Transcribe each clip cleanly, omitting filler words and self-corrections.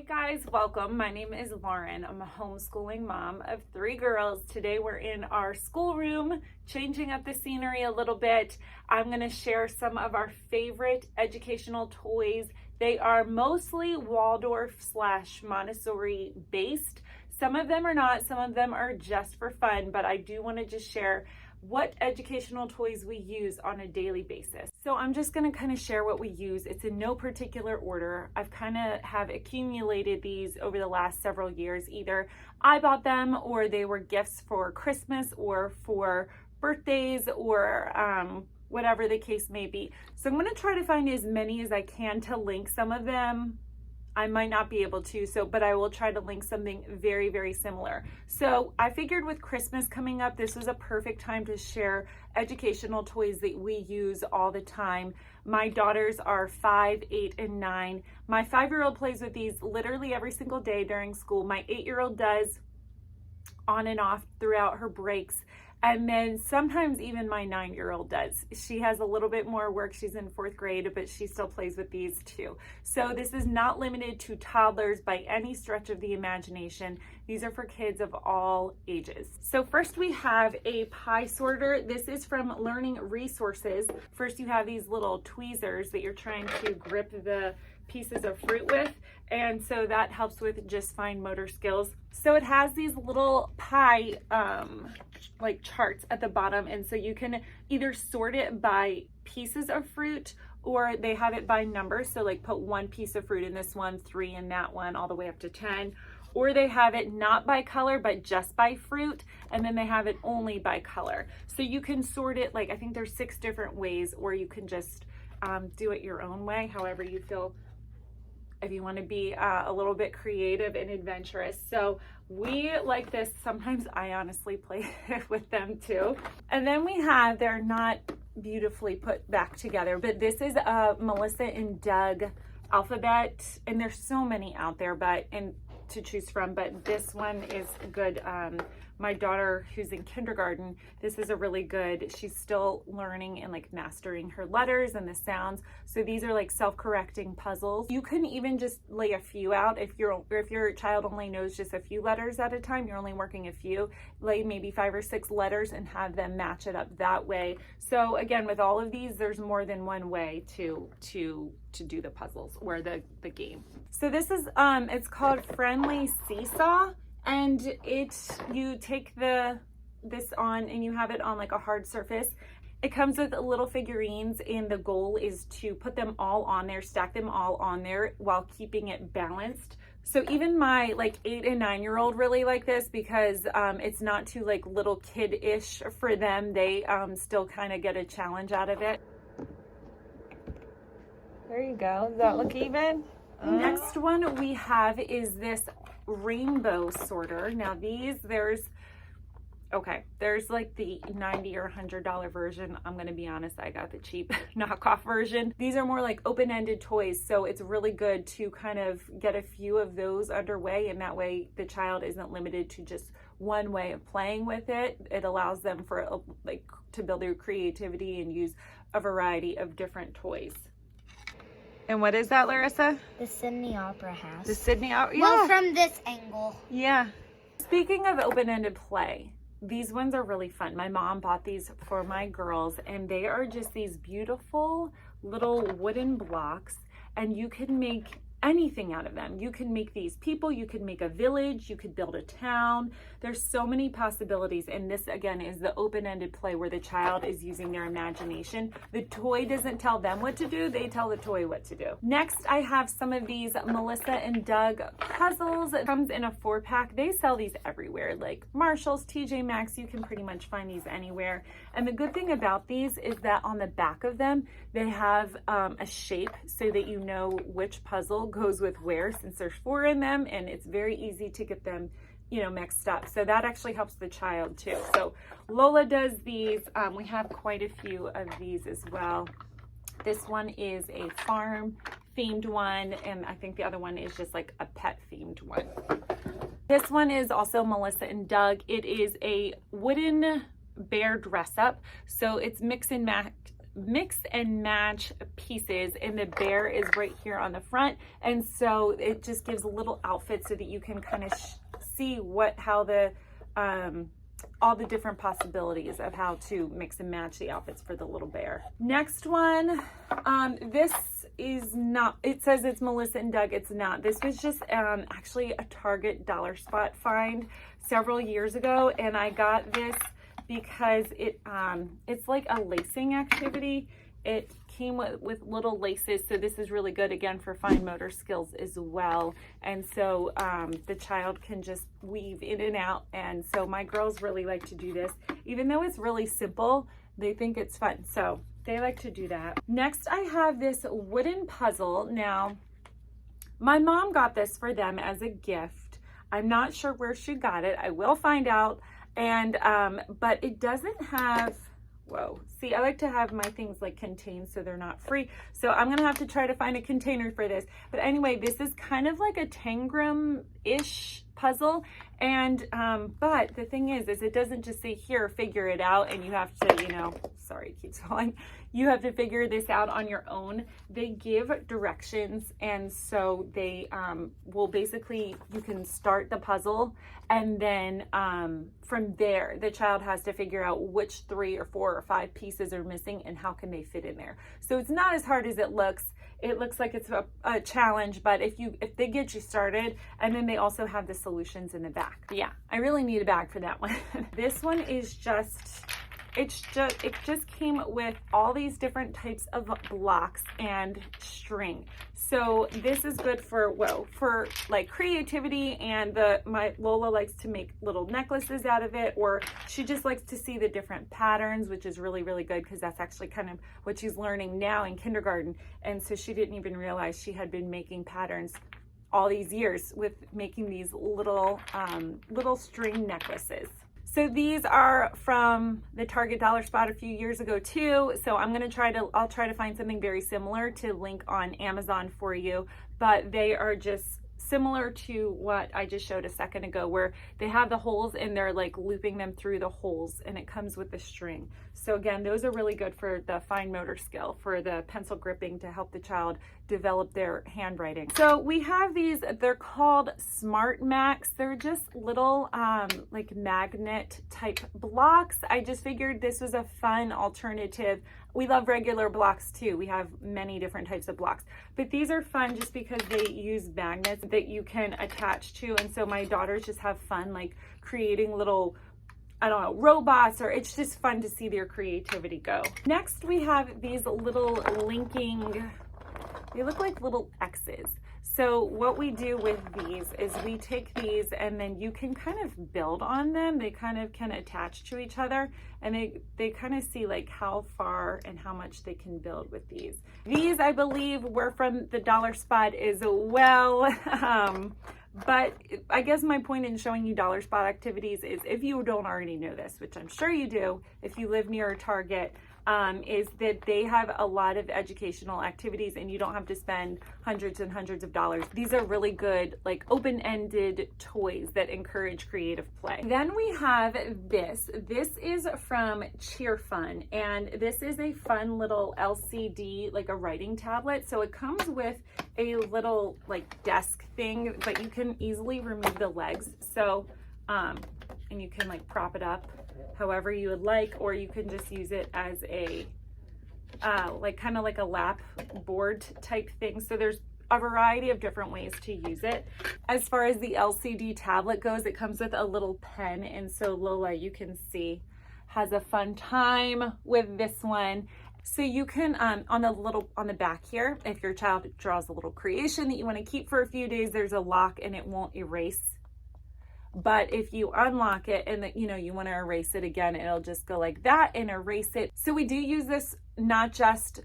Guys, welcome. My name is Lauren. I'm a homeschooling mom of 3 girls. Today we're in our schoolroom, changing up the scenery a little bit. I'm going to share some of our favorite educational toys. They are mostly Waldorf / Montessori based. Some of them are not, some of them are just for fun, but I do want to just share what educational toys we use on a daily basis. So I'm just going to kind of share what we use. It's in no particular order. I've kind of have accumulated these over the last several years. Either I bought them or they were gifts for Christmas or for birthdays or whatever the case may be. So I'm going to try to find as many as I can to link. Some of them I might not be able to, but I will try to link something very, very similar. So I figured with Christmas coming up, this was a perfect time to share educational toys that we use all the time. My daughters are 5, 8, and 9. My 5-year-old plays with these literally every single day during school. My 8-year-old does on and off throughout her breaks. And then sometimes even my 9-year-old does. She has a little bit more work. She's in 4th grade, but she still plays with these too. So this is not limited to toddlers by any stretch of the imagination. These are for kids of all ages. So first we have a pie sorter. This is from Learning Resources. First you have these little tweezers that you're trying to grip the pieces of fruit with, and so that helps with just fine motor skills. So it has these little pie like charts at the bottom, and so you can either sort it by pieces of fruit or they have it by numbers. So like put 1 piece of fruit in this one, 3 in that one, all the way up to 10. Or they have it not by color, but just by fruit. And then they have it only by color. So you can sort it, like I think there's 6 different ways, or you can just do it your own way, however you feel, if you want to be a little bit creative and adventurous. So we like this. Sometimes I honestly play with them too. And then we have, they're not beautifully put back together, but this is a Melissa and Doug alphabet, and there's so many out there to choose from, but this one is good. My daughter, who's in kindergarten, this is a really good, she's still learning and like mastering her letters and the sounds. So these are like self-correcting puzzles. You can even just lay a few out. If your child only knows just a few letters at a time, you're only working a few, lay maybe 5 or 6 letters and have them match it up that way. So again, with all of these, there's more than one way to do the puzzles or the game. So this is, it's called Friendly Seesaw. And you take this on and you have it on like a hard surface. It comes with little figurines, and the goal is to put them all on there, stack them all on there while keeping it balanced. So even my like 8 and 9-year-old really like this because it's not too like little kid-ish for them. They still kind of get a challenge out of it. There you go. Does that look even? Next one we have is this rainbow sorter. Now these, there's like the $90 or $100 version. I'm gonna be honest, I got the cheap knockoff version. These are more like open-ended toys, so it's really good to kind of get a few of those underway, and that way the child isn't limited to just one way of playing with it. It allows them to build their creativity and use a variety of different toys. And what is that, Larissa? The Sydney Opera House. The Sydney Opera, yeah. Well, from this angle. Yeah. Speaking of open-ended play, these ones are really fun. My mom bought these for my girls, and they are just these beautiful little wooden blocks, and you can make anything out of them. You can make these people, you could make a village, you could build a town. There's so many possibilities, and this again is the open-ended play where the child is using their imagination. The toy doesn't tell them what to do, they tell the toy what to do. Next, I have some of these Melissa and Doug puzzles. It comes in a 4-pack. They sell these everywhere, like Marshall's, TJ Maxx. You can pretty much find these anywhere. And the good thing about these is that on the back of them, they have a shape so that you know which puzzle goes with where, since there's 4 in them, and it's very easy to get them mixed up. So that actually helps the child too. So Lola does these. We have quite a few of these as well. This one is a farm themed one, and I think the other one is just like a pet themed one. This one is also Melissa and Doug. It is a wooden bear dress up. So it's mix and match mix and match pieces, and the bear is right here on the front. And so it just gives a little outfit so that you can kind of see how the, all the different possibilities of how to mix and match the outfits for the little bear. Next one, this is not, it says it's Melissa and Doug. It's not. This was just actually a Target dollar spot find several years ago, and I got this because it's like a lacing activity. It came with little laces, so this is really good again for fine motor skills as well. And so the child can just weave in and out, and so my girls really like to do this. Even though it's really simple, they think it's fun, so they like to do that. Next, I have this wooden puzzle. Now, my mom got this for them as a gift. I'm not sure where she got it. I will find out. And but it doesn't have, whoa, see, I like to have my things like contained so they're not free. So I'm gonna have to try to find a container for this. But anyway, this is kind of like a tangram-ish puzzle. And but the thing is it doesn't just say here, figure it out, and you have to, you know, sorry, it keeps falling. You have to figure this out on your own. They give directions, and so they will basically, you can start the puzzle, and then from there, the child has to figure out which 3 or 4 or 5 pieces are missing and how can they fit in there. So it's not as hard as it looks. It looks like it's a challenge, but if they get you started, and then they also have the solutions in the back. Yeah, I really need a bag for that one. This one is it just came with all these different types of blocks and string. So this is good for, well, for like creativity, and my Lola likes to make little necklaces out of it, or she just likes to see the different patterns, which is really, really good because that's actually kind of what she's learning now in kindergarten. And so she didn't even realize she had been making patterns all these years with making these little string necklaces. So these are from the Target dollar spot a few years ago too. So I'll try to find something very similar to link on Amazon for you, but they are just similar to what I just showed a second ago, where they have the holes and they're like looping them through the holes, and it comes with the string. So again, those are really good for the fine motor skill, for the pencil gripping, to help the child develop their handwriting. So we have these, they're called Smart Max. They're just little like magnet type blocks. I just figured this was a fun alternative. We love regular blocks too. We have many different types of blocks, but these are fun just because they use magnets that you can attach to. And so my daughters just have fun like creating little, I don't know, robots, or it's just fun to see their creativity go. Next, we have these little linking, they look like little X's. So what we do with these is we take these, and then you can kind of build on them. They kind of can attach to each other, and they kind of see like how far and how much they can build with these. These, I believe, were from the dollar spot as well. But I guess my point in showing you dollar spot activities is, if you don't already know this, which I'm sure you do, if you live near a Target, is that they have a lot of educational activities, and you don't have to spend hundreds and hundreds of dollars. These are really good, like open-ended toys that encourage creative play. Then we have this. This is from Cheer Fun, and this is a fun little LCD, like a writing tablet. So it comes with a little like desk thing, but you can easily remove the legs. So, and you can like prop it up however you would like, or you can just use it as a like kind of like a lap board type thing. So there's a variety of different ways to use it. As far as the LCD tablet goes, it comes with a little pen, and so Lola, you can see, has a fun time with this one. So you can, on the back here, if your child draws a little creation that you want to keep for a few days, there's a lock and it won't erase. But if you unlock it and you want to erase it again, it'll just go like that and erase it. So we do use this not just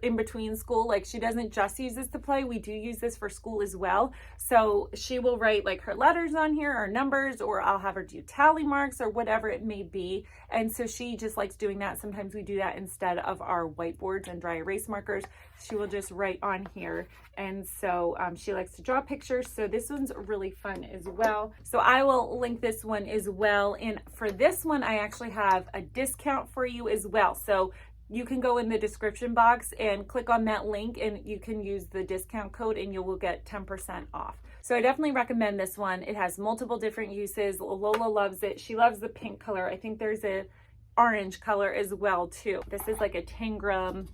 in between school, like she doesn't just use this to play. We do use this for school as well. So she will write like her letters on here, or numbers, or I'll have her do tally marks or whatever it may be. And so she just likes doing that. Sometimes we do that instead of our whiteboards and dry erase markers. She will just write on here. And so she likes to draw pictures. So this one's really fun as well. So I will link this one as well. And for this one, I actually have a discount for you as well. So you can go in the description box and click on that link and you can use the discount code and you will get 10% off. So I definitely recommend this one. It has multiple different uses. Lola loves it. She loves the pink color. I think there's a orange color as well too. This is like a Tangram.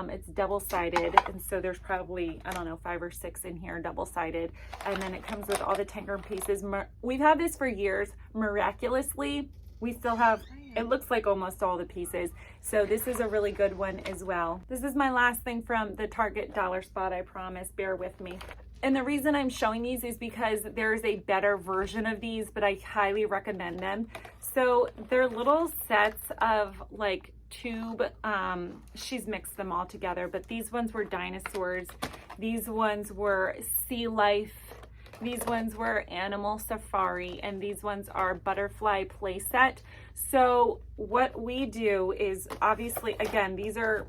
It's double-sided, and so there's probably, I don't know, 5 or 6 in here double-sided, and then it comes with all the Tangram pieces. We've had this for years. Miraculously, we still have, it looks like almost all the pieces, so this is a really good one as well. This is my last thing from the Target dollar spot, I promise. Bear with me. And the reason I'm showing these is because there's a better version of these, but I highly recommend them. So they're little sets of like tube, she's mixed them all together, but these ones were dinosaurs, these ones were sea life, these ones were animal safari, and these ones are butterfly play set. So what we do is, obviously, again, these are,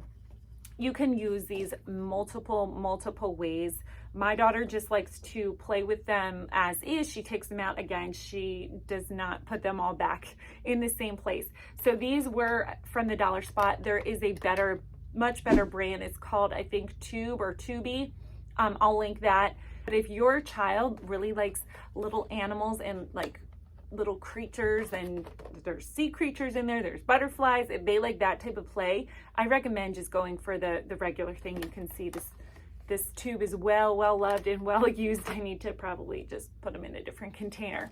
you can use these multiple ways. My daughter just likes to play with them as is. She takes them out again. She does not put them all back in the same place. So these were from the dollar spot. There is a better, much better brand. It's called, I think, Tube or Tubi. I'll link that. But if your child really likes little animals and like little creatures, and there's sea creatures in there, there's butterflies, if they like that type of play, I recommend just going for the regular thing. You can see this tube is well loved and well used. I need to probably just put them in a different container.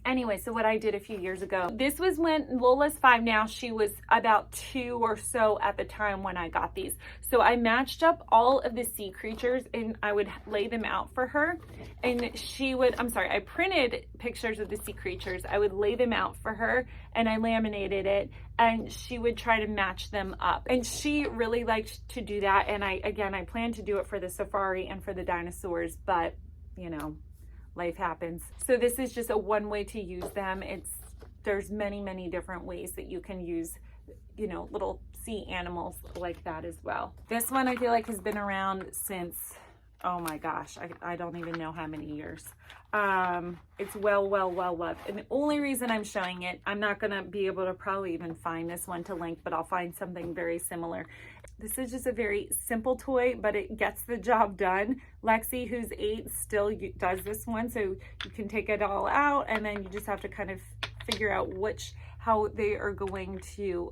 Anyway, so what I did a few years ago, this was when Lola's 5 now. She was about 2 or so at the time when I got these. So I matched up all of the sea creatures and I would lay them out for her. And she would, I printed pictures of the sea creatures. I would lay them out for her and I laminated it, and she would try to match them up. And she really liked to do that. And I plan to do it for the safari and for the dinosaurs, but you know, life happens. So this is just a one way to use them. There's many different ways that you can use, you know, little sea animals like that as well. This one I feel like has been around since, oh my gosh, I don't even know how many years. It's well loved. And the only reason I'm showing it, I'm not gonna be able to probably even find this one to link, but I'll find something very similar. This is just a very simple toy, but it gets the job done. Lexi, who's 8, still does this one, so you can take it all out and then you just have to kind of figure out how they are going to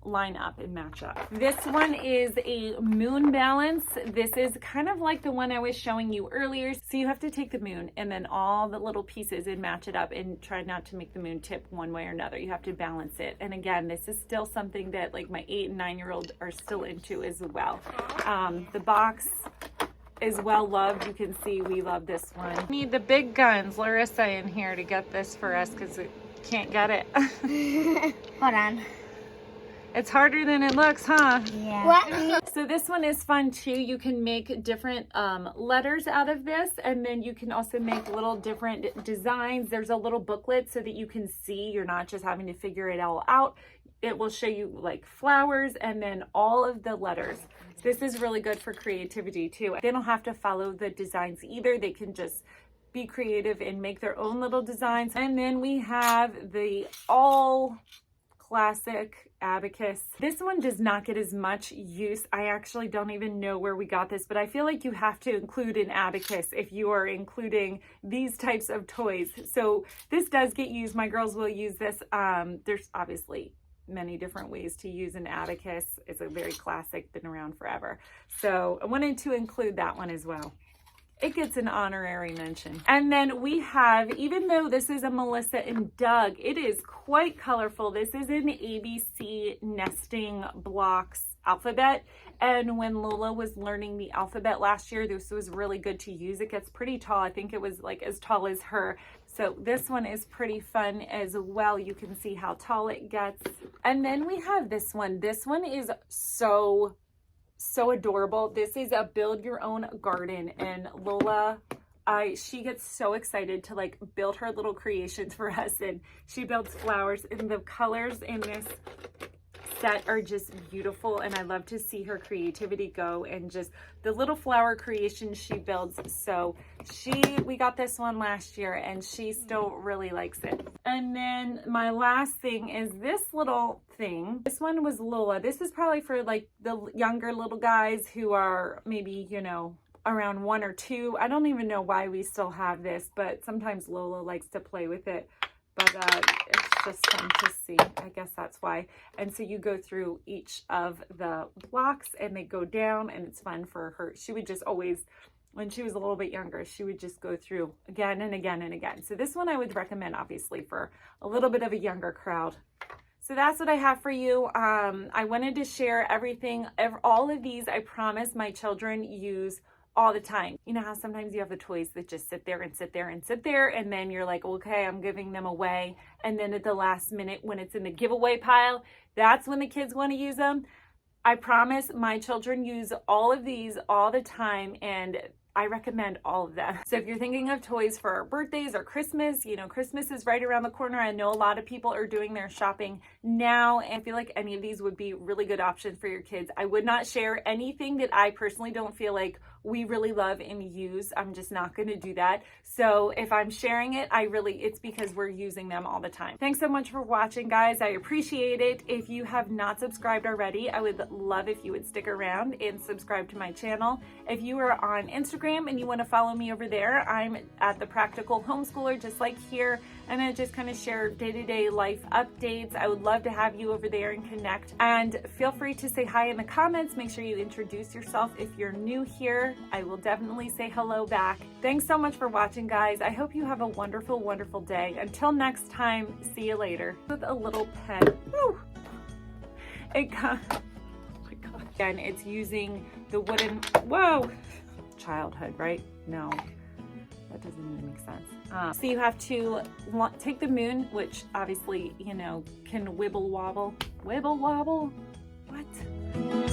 line up and match up. This one is a moon balance. This is kind of like the one I was showing you earlier. So you have to take the moon and then all the little pieces and match it up and try not to make the moon tip one way or another. You have to balance it. And again, this is still something that like my 8 and 9-year-old are still into as well. The box is well loved. You can see we love this one. Need the big guns, Larissa, in here to get this for us because it can't get it. Hold on. It's harder than it looks, huh? Yeah. What? So this one is fun too. You can make different letters out of this, and then you can also make little different designs. There's a little booklet so that you can see. You're not just having to figure it all out. It will show you like flowers and then all of the letters. This is really good for creativity too. They don't have to follow the designs either. They can just be creative and make their own little designs. And then we have the all classic Abacus. This one does not get as much use. I actually don't even know where we got this, but I feel like you have to include an Abacus if you are including these types of toys. So this does get used. My girls will use this. There's obviously many different ways to use an Abacus. It's a very classic, been around forever. So I wanted to include that one as well. It gets an honorary mention. And then we have, even though this is a Melissa and Doug, it is quite colorful. This is an ABC nesting blocks alphabet. And when Lola was learning the alphabet last year, this was really good to use. It gets pretty tall. I think it was like as tall as her. So this one is pretty fun as well. You can see how tall it gets. And then we have this one. This one is so adorable. This is a build your own garden, and Lola, she gets so excited to like build her little creations for us, and she builds flowers, and the colors in this set are just beautiful, and I love to see her creativity go and just the little flower creations she builds. So we got this one last year and she still really likes it. And then my last thing is this little thing. This one was Lola. This is probably for like the younger little guys who are maybe, you know, around 1 or 2. I don't even know why we still have this, but sometimes Lola likes to play with it. But it's just fun to see. I guess that's why. And so you go through each of the blocks and they go down, and it's fun for her. She would just always, when she was a little bit younger, she would just go through again and again and again. So this one I would recommend, obviously, for a little bit of a younger crowd. So that's what I have for you. I wanted to share everything. All of these, I promise my children use all the time. You know how sometimes you have the toys that just sit there and sit there and sit there, and then you're like, okay, I'm giving them away. And then at the last minute, when it's in the giveaway pile, that's when the kids want to use them. I promise my children use all of these all the time, and I recommend all of them. So if you're thinking of toys for birthdays or Christmas, you know, Christmas is right around the corner. I know a lot of people are doing their shopping now, and I feel like any of these would be really good options for your kids. I would not share anything that I personally don't feel like we really love and use. I'm just not going to do that. So if I'm sharing it, it's because we're using them all the time. Thanks so much for watching, guys. I appreciate it. If you have not subscribed already, I would love if you would stick around and subscribe to my channel. If you are on Instagram and you want to follow me over there, I'm at The Practical Homeschooler, just like here, and I just kind of share day-to-day life updates. I would love to have you over there and connect. And feel free to say hi in the comments. Make sure you introduce yourself if you're new here. I will definitely say hello back. Thanks so much for watching, guys. I hope you have a wonderful, wonderful day. Until next time, see you later. With a little pen. Woo! It comes, oh my God. Again, it's using the wooden, whoa! Childhood, right? No, that doesn't even make sense. So you have to take the moon, which obviously, you know, can wibble wobble. Wibble wobble? What?